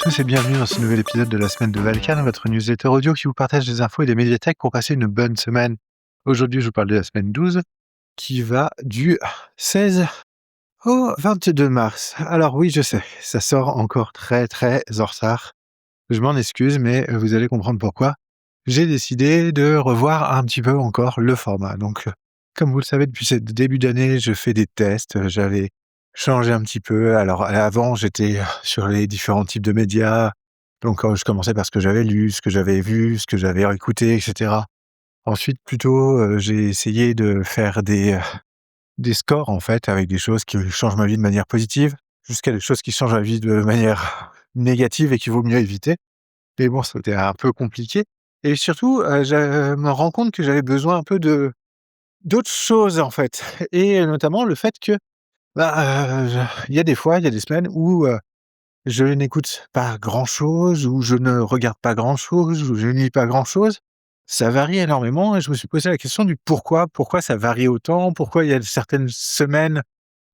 tous et bienvenue dans ce nouvel épisode de la semaine de Valkan, votre newsletter audio qui vous partage des infos et des médiathèques pour passer une bonne semaine. Aujourd'hui, je vous parle de la semaine 12 qui va du 16 au 22 mars. Alors oui, je sais, ça sort encore très en retard. Je m'en excuse, mais vous allez comprendre pourquoi. J'ai décidé de revoir un petit peu encore le format. Donc, comme vous le savez, depuis ce début d'année, je fais des tests. J'avais changé un petit peu. Alors, avant, j'étais sur les différents types de médias. Donc, je commençais par ce que j'avais lu, ce que j'avais vu, ce que j'avais écouté, etc. Ensuite, plutôt, j'ai essayé de faire des scores, en fait, avec des choses qui changent ma vie de manière positive, jusqu'à des choses qui changent ma vie de manière négative et qu'il vaut mieux éviter. Mais bon, c'était un peu compliqué et surtout, je me rends compte que j'avais besoin un peu d'autres choses, en fait et notamment le fait que, il y a des fois, il y a des semaines où, je n'écoute pas grand-chose, où je ne regarde pas grand-chose, où je ne lis pas grand-chose. Ça varie énormément et je me suis posé la question du pourquoi. Pourquoi ça varie autant? Pourquoi il y a certaines semaines,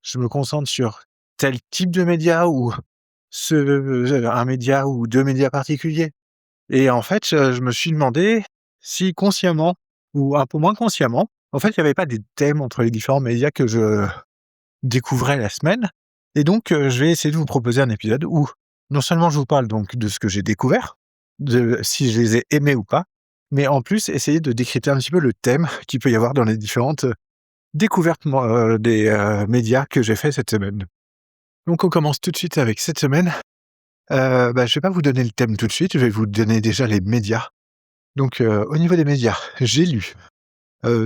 je me concentre sur tel type de média ou un média ou 2 médias particuliers? Et en fait, je me suis demandé si consciemment ou un peu moins consciemment, en fait, il y avait pas des thèmes entre les différents médias que je découvrais la semaine et donc je vais essayer de vous proposer un épisode où non seulement je vous parle donc de ce que j'ai découvert, de si je les ai aimés ou pas, mais en plus essayer de décrypter un petit peu le thème qu'il peut y avoir dans les différentes, découvertes des, médias que j'ai fait cette semaine. Donc on commence tout de suite avec cette semaine. Je vais pas vous donner le thème tout de suite, je vais vous donner déjà les médias. Donc, au niveau des médias, j'ai lu,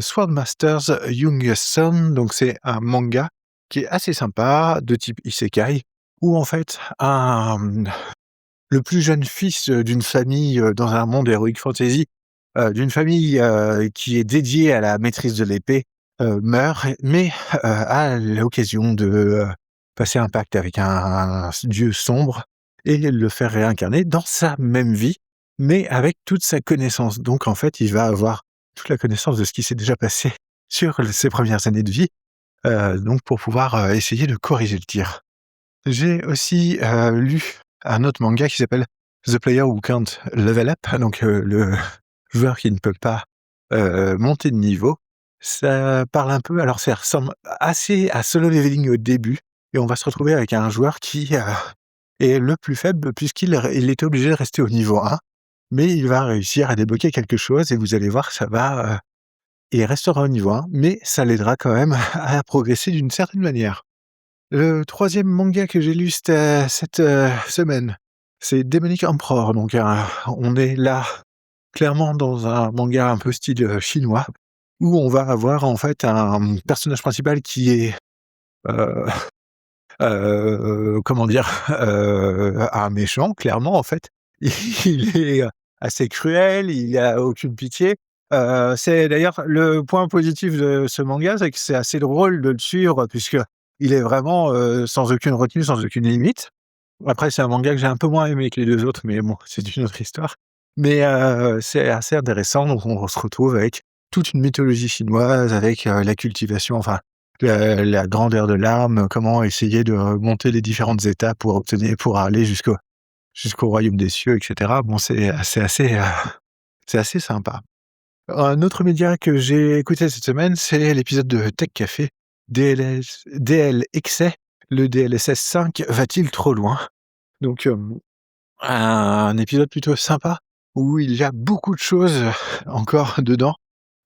Swordmaster's Youngest Son, donc c'est un manga qui est assez sympa, de type isekai, où en fait le plus jeune fils, d'une famille, dans un monde heroic fantasy, d'une famille, qui est dédiée à la maîtrise de l'épée, meurt, mais, a l'occasion de, passer un pacte avec un dieu sombre et le faire réincarner dans sa même vie, mais avec toute sa connaissance. Donc en fait, il va avoir toute la connaissance de ce qui s'est déjà passé sur ses premières années de vie, donc pour pouvoir, essayer de corriger le tir. J'ai aussi, lu un autre manga qui s'appelle The Player Who Can't Level Up, donc le joueur qui ne peut pas, monter de niveau. Ça parle un peu, alors ça ressemble assez à Solo Leveling au début et on va se retrouver avec un joueur qui, est le plus faible il était obligé de rester au niveau 1, mais il va réussir à débloquer quelque chose et vous allez voir, ça va, il restera au niveau 1, mais ça l'aidera quand même à progresser d'une certaine manière. Le troisième manga que j'ai lu cette, semaine, c'est Demonic Emperor, donc on est là, clairement dans un manga un peu style, chinois, où on va avoir en fait un personnage principal qui est, heu comment dire? Un méchant clairement en fait. Il est, assez cruel, il a aucune pitié. C'est d'ailleurs le point positif de ce manga, c'est que c'est assez drôle de le suivre puisque il est vraiment, sans aucune retenue, sans aucune limite. Après c'est un manga que j'ai un peu moins aimé que les 2 autres, mais bon, c'est une autre histoire. Mais, c'est assez intéressant, donc on se retrouve avec toute une mythologie chinoise, avec, la cultivation, enfin la grandeur de l'arme, comment essayer de monter les différentes étapes pour aller jusqu'au royaume des cieux et cetera. Bon, c'est assez sympa. Un autre média que j'ai écouté cette semaine, c'est l'épisode de Tech Café, DL le DLSS 5 va-t-il trop loin? Donc, un épisode plutôt sympa où il y a beaucoup de choses encore dedans.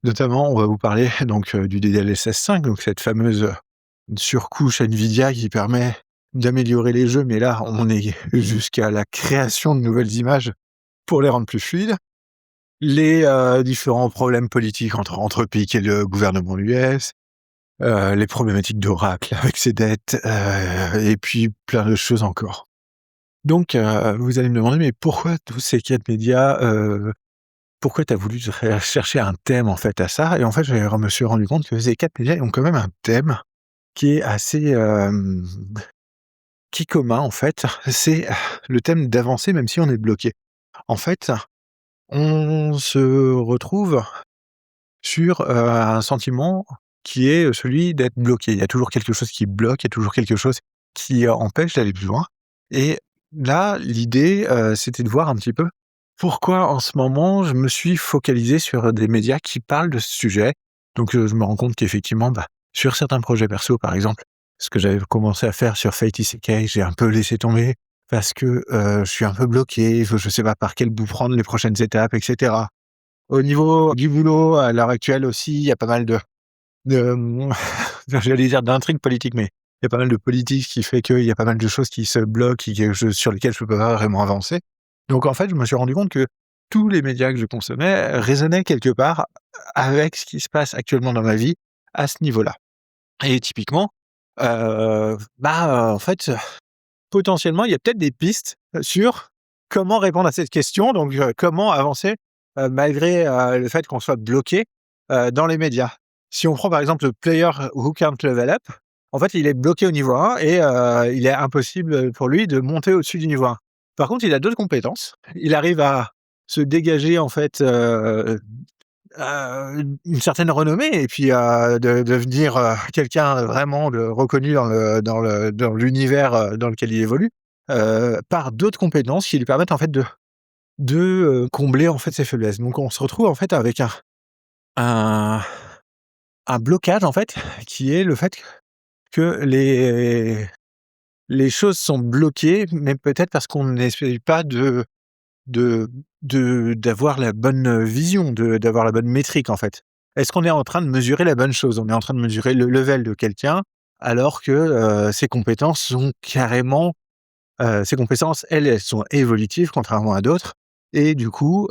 Notamment, on va vous parler donc, du DLSS 5, donc cette fameuse, surcouche Nvidia qui permet d'améliorer les jeux, mais là, on est jusqu'à la création de nouvelles images pour les rendre plus fluides. Les, différents problèmes politiques entre Epic et le gouvernement US, les problématiques d'Oracle avec ses dettes, et puis plein de choses encore. Donc, vous allez me demander: «Mais pourquoi tous ces 4 médias, pourquoi tu as voulu chercher un thème, en fait, à ça?» Et en fait, je me suis rendu compte que ces 4 médias ont quand même un thème qui est assez, qui est commun, en fait. C'est le thème d'avancer même si on est bloqué. En fait, on se retrouve sur, un sentiment qui est celui d'être bloqué. Il y a toujours quelque chose qui bloque, il y a toujours quelque chose qui, empêche d'aller plus loin et là, l'idée, c'était de voir un petit peu pourquoi en ce moment je me suis focalisé sur des médias qui parlent de ce sujet. Donc, je me rends compte qu'effectivement, sur certains projets perso, par exemple, ce que j'avais commencé à faire sur Fate Isekai, j'ai un peu laissé tomber parce que, je suis un peu bloqué, je sais pas par quel bout prendre les prochaines étapes et cetera. Au niveau du boulot, à l'heure actuelle aussi, il y a pas mal de j'allais dire d'intrigues politiques, mais il y a pas mal de politique qui fait qu'il y a pas mal de choses qui se bloquent et sur lesquelles je peux pas vraiment avancer. Donc en fait, je me suis rendu compte que tous les médias que je consommais résonnaient quelque part avec ce qui se passe actuellement dans ma vie à ce niveau-là. Et typiquement, en fait, potentiellement, il y a peut-être des pistes sur comment répondre à cette question, donc comment avancer, malgré, le fait qu'on soit bloqué, dans les médias. Si on prend par exemple le player who can't level up, en fait, il est bloqué au niveau 1 et il est impossible, pour lui de monter au-dessus du niveau 1. Par contre, il a d'autres compétences. Il arrive à se dégager en fait, une certaine renommée et puis, de devenir, quelqu'un vraiment de reconnu dans l'univers, dans lequel il évolue, par d'autres compétences qui lui permettent en fait de combler en fait ses faiblesses. Donc on se retrouve en fait avec un un blocage en fait, qui est le fait que les choses sont bloquées, mais peut-être parce qu'on n'essaye pas de d'avoir la bonne vision, d'avoir la bonne métrique, en fait. Est-ce qu'on est en train de mesurer la bonne chose? On est en train de mesurer le level de quelqu'un alors que, ses compétences sont carrément, ses compétences, elles sont évolutives contrairement à d'autres et du coup,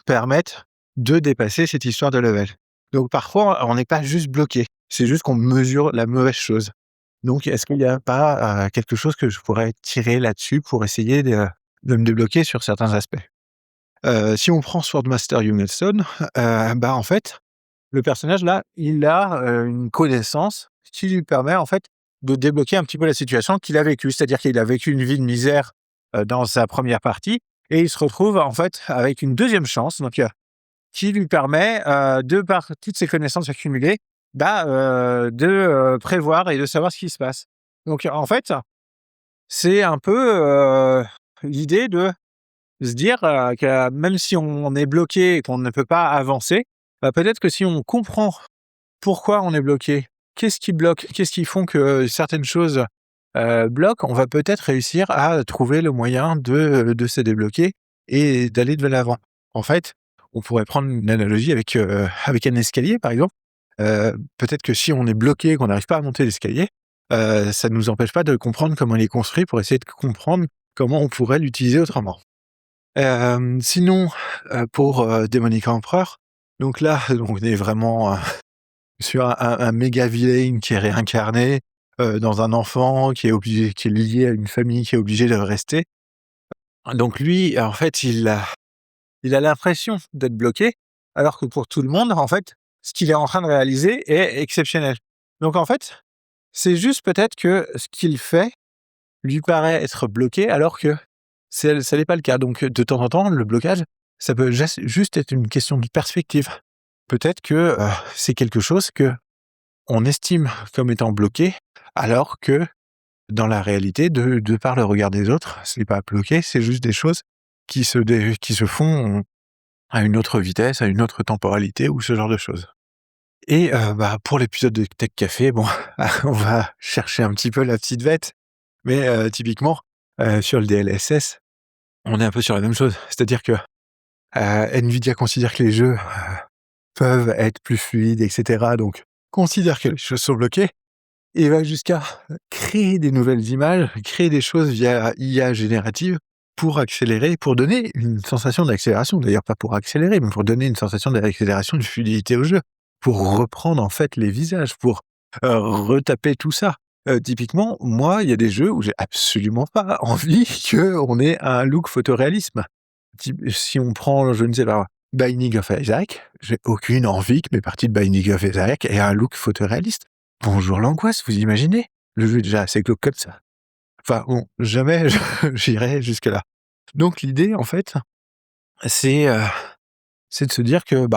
permettent de dépasser cette histoire de level. Donc parfois, on n'est pas juste bloqué, c'est juste qu'on mesure la mauvaise chose. Donc est-ce qu'il n'y a pas, quelque chose que je pourrais tirer là-dessus pour essayer de me débloquer sur certains aspects? Si on prend Swordmaster Youngstone, en fait, le personnage là, il a, une connaissance qui lui permet en fait de débloquer un petit peu la situation qu'il a vécue. C'est-à-dire qu'il a vécu une vie de misère, dans sa première partie et il se retrouve en fait avec une deuxième chance, donc qui lui permet, de par toutes ses connaissances accumulées, de, prévoir et de savoir ce qui se passe. Donc en fait, c'est un peu, l'idée de se dire, que même si on est bloqué et qu'on ne peut pas avancer, peut-être que si on comprend pourquoi on est bloqué, qu'est-ce qui bloque, qu'est-ce qui font que certaines choses, bloquent, on va peut-être réussir à trouver le moyen de se débloquer et d'aller de l'avant. En fait, on pourrait prendre une analogie avec un escalier, par exemple. Peut-être que si on est bloqué, qu'on n'arrive pas à monter l'escalier, ça ne nous empêche pas de comprendre comment il est construit pour essayer de comprendre comment on pourrait l'utiliser autrement. Sinon, pour, Démonic Emperor, donc là, on est vraiment, sur un méga villain qui est réincarné, dans un enfant qui est lié à une famille qui est obligée de rester. Donc lui, en fait, il a l'impression d'être bloqué, alors que pour tout le monde, en fait, ce qu'il est en train de réaliser est exceptionnel. Donc en fait, c'est juste peut-être que ce qu'il fait lui paraît être bloqué alors que ça n'est pas le cas. Donc, de temps en temps, le blocage, ça peut juste être une question de perspective. Peut-être que, c'est quelque chose que on estime comme étant bloqué, alors que dans la réalité, de par le regard des autres, c'est pas bloqué, c'est juste des choses qui se font à une autre vitesse, à une autre temporalité ou ce genre de choses. Et pour l'épisode de Tech Café, bon, on va chercher un petit peu la petite bête, mais typiquement, sur le DLSS, on est un peu sur la même chose. C'est-à-dire que, Nvidia considère que les jeux, peuvent être plus fluides et cetera, donc considère que les choses sont bloquées et va jusqu'à créer des nouvelles images, créer des choses via IA générative pour accélérer, pour donner une sensation d'accélération. D'ailleurs, pas pour accélérer, mais pour donner une sensation d'accélération, de fluidité au jeu, pour reprendre en fait les visages, pour, retaper tout ça. Typiquement, moi, il y a des jeux où j'ai absolument pas envie qu'on ait un look photoréalisme. Si on prend, je ne sais pas, Binding of Isaac, j'ai aucune envie que mes parties de Binding of Isaac aient un look photoréaliste. Bonjour l'angoisse, vous imaginez? Le jeu est déjà assez glauque comme ça. Enfin bon, jamais j'irai jusque-là. Donc l'idée, en fait, c'est, c'est de se dire que,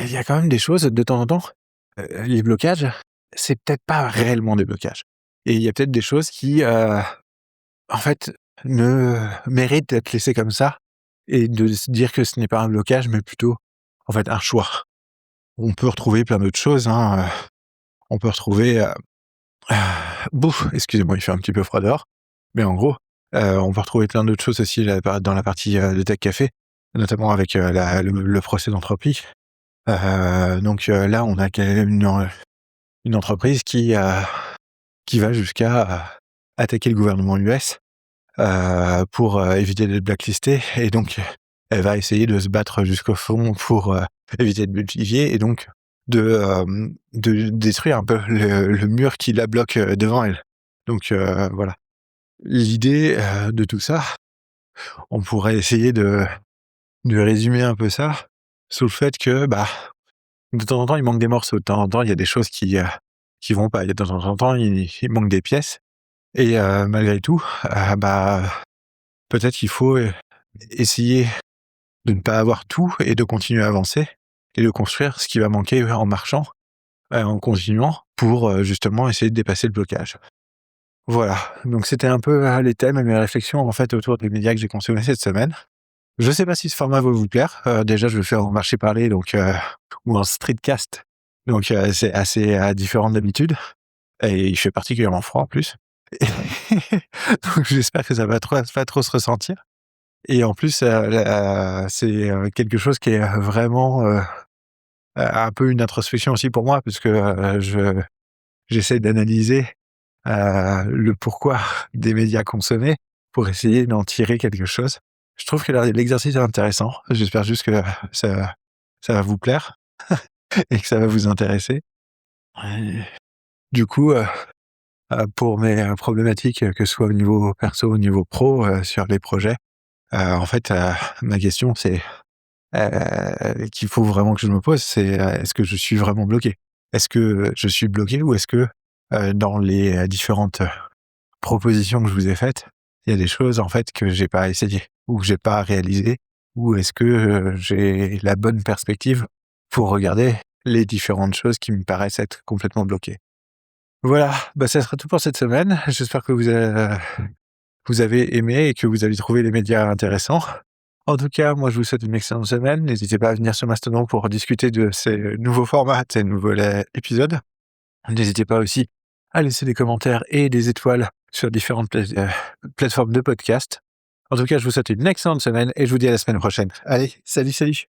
il y a quand même des choses de temps en temps, les blocages, c'est peut-être pas réellement des blocages et il y a peut-être des choses qui, en fait, mérite d'être laissé comme ça et de se dire que ce n'est pas un blocage, mais plutôt, en fait, un choix. On peut retrouver plein d'autres choses, hein, on peut retrouver, excusez-moi, il fait un petit peu froid dehors, mais en gros, on peut retrouver plein d'autres choses aussi dans la partie, de Tech Café, notamment avec, le procès d'entropie. Là, on a quand même une entreprise qui va jusqu'à, attaquer le gouvernement US, pour, éviter d'être blacklistée et donc elle va essayer de se battre jusqu'au fond pour, éviter de boutifier et donc de détruire un peu le mur qui la bloque, devant elle. Voilà. L'idée, de tout ça, on pourrait essayer de résumer un peu ça sous le fait que, de temps en temps, il manque des morceaux, de temps en temps, il y a des choses qui vont pas, il y a de temps en temps, il manque des pièces et malgré tout, peut-être qu'il faut, essayer de ne pas avoir tout et de continuer à avancer et de construire ce qui va manquer en marchant, en continuant pour, justement essayer de dépasser le blocage. Voilà, donc c'était un peu, les thèmes et mes réflexions, en fait, autour des médias que j'ai consommés cette semaine. Je sais pas si ce format va vous plaire, déjà je vais le faire en marché parler ou en streetcast, c'est assez, différent d'habitude et il fait particulièrement froid en plus. Donc j'espère que ça va pas trop se ressentir et en plus, c'est, quelque chose qui est vraiment, un peu une introspection aussi pour moi puisque, j'essaie d'analyser, le pourquoi des médias consommés pour essayer d'en tirer quelque chose. Je trouve que l'exercice est intéressant. J'espère juste que ça va vous plaire et que ça va vous intéresser. Ouais. Du coup, pour mes, problématiques, que ce soit au niveau perso, au niveau pro, sur les projets, en fait, ma question c'est, qu'il faut vraiment que je me pose, c'est, est-ce que je suis vraiment bloqué? Est-ce que je suis bloqué ou est-ce que, dans les, différentes, propositions que je vous ai faites, il y a des choses en fait que j'ai pas essayé ou que j'ai pas réalisé ou est-ce que, j'ai la bonne perspective pour regarder les différentes choses qui me paraissent être complètement bloquées? Voilà, ça sera tout pour cette semaine. J'espère que vous avez aimé et que vous avez trouvé les médias intéressants. En tout cas, moi, je vous souhaite une excellente semaine. N'hésitez pas à venir sur Mastodon pour discuter de ces nouveaux formats, ces nouveaux épisodes. N'hésitez pas aussi à laisser des commentaires et des étoiles sur différentes plateformes de podcast. En tout cas, je vous souhaite une excellente semaine et je vous dis à la semaine prochaine. Allez, salut, salut!